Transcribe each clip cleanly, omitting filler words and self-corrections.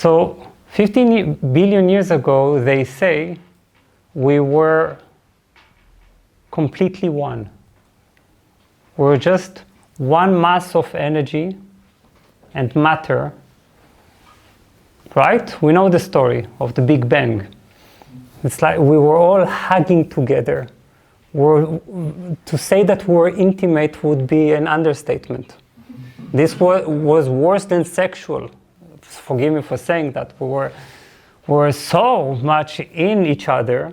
So 15 billion years ago, they say, we were completely one. We're just one mass of energy and matter, right? We know the story of the Big Bang. It's like we were all hugging together. To say that we're intimate would be an understatement. This was worse than sexual. Forgive me for saying that. We were so much in each other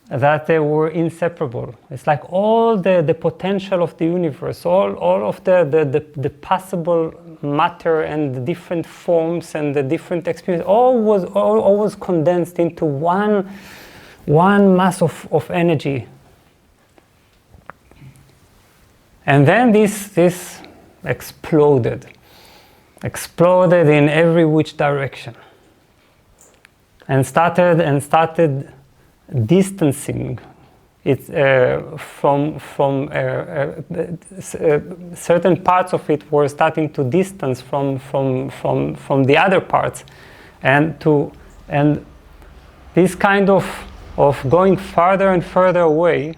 that they were inseparable. It's like all the potential of the universe, all of the possible matter and the different forms and the different experiences, all was condensed into one mass of energy. And then this exploded in every which direction, and started distancing it from certain parts of it were starting to distance from the other parts, and this kind of going farther and further away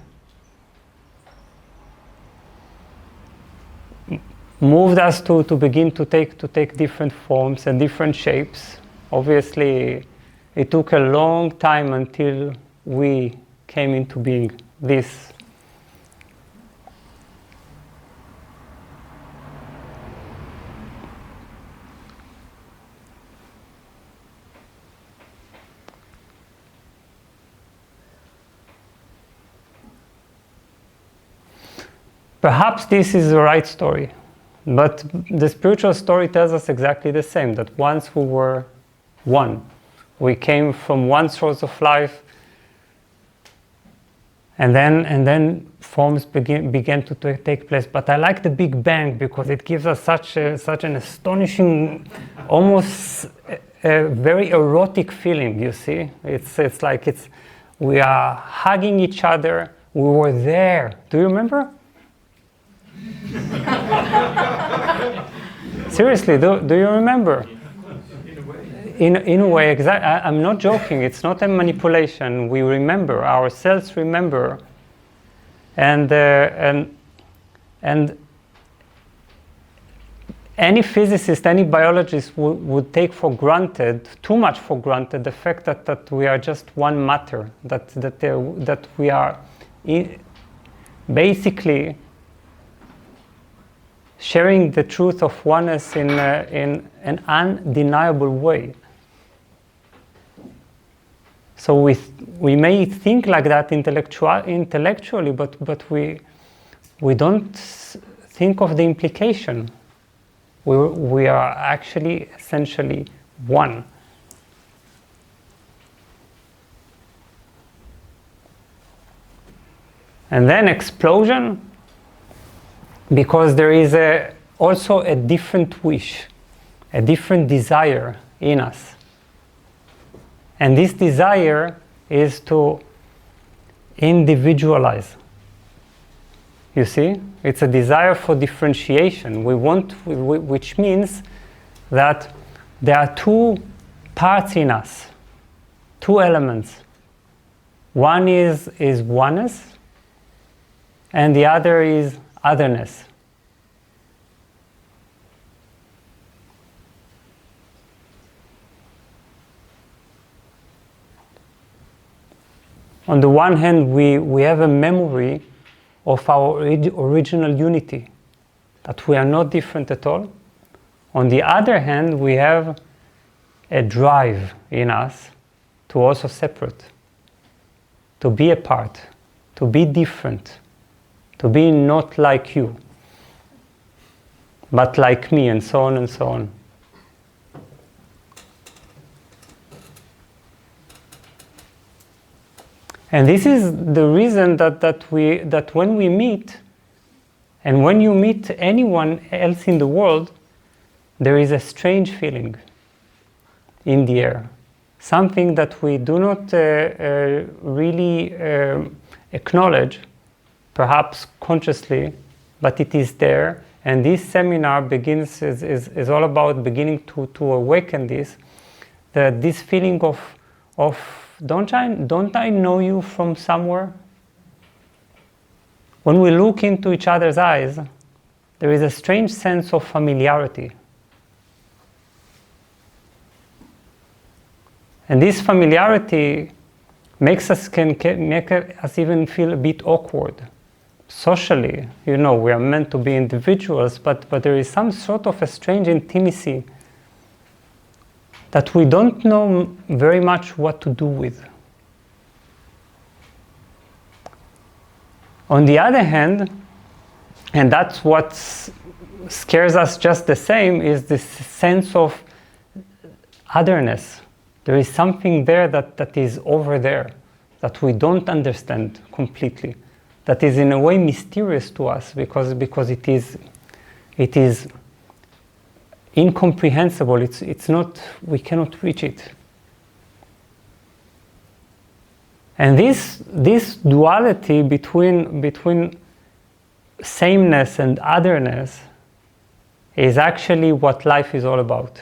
moved us to begin to take different forms and different shapes. Obviously, it took a long time until we came into being this. Perhaps this is the right story, but the spiritual story tells us exactly the same, that once we were one. We came from one source of life, and then forms began to take place. But I like the Big Bang because it gives us such an astonishing, almost a very erotic feeling. You see, it's like we are hugging each other. We were there. Do you remember? Seriously, do you remember? In a way, exactly. I'm not joking. It's not a manipulation. We remember. Our cells remember, and any physicist, any biologist would take for granted, too much for granted, the fact that we are just one matter. That we are basically sharing the truth of oneness in an undeniable way. So we may think like that intellectually, but we don't think of the implication. We are actually essentially one. And then explosion, because there is also a different wish, a different desire in us. And this desire is to individualize. You see, it's a desire for differentiation. Which means that there are two parts in us, two elements. One is oneness, and the other is otherness. On the one hand, we have a memory of our original unity, that we are not different at all. On the other hand, we have a drive in us to also separate, to be apart, to be different, to be not like you, but like me, and so on and so on. And this is the reason that when we meet, and when you meet anyone else in the world, there is a strange feeling in the air. Something that we do not really acknowledge, perhaps consciously, but it is there. And this seminar is all about beginning to awaken this, This feeling of don't I know you from somewhere? When we look into each other's eyes, there is a strange sense of familiarity. And this familiarity can make us even feel a bit awkward. Socially, we are meant to be individuals, but there is some sort of a strange intimacy that we don't know very much what to do with. On the other hand, and that's what scares us just the same, is this sense of otherness. There is something there that is over there, that we don't understand completely, that is in a way mysterious to us because it is incomprehensible. It's not, we cannot reach it. And this duality between sameness and otherness is actually what life is all about.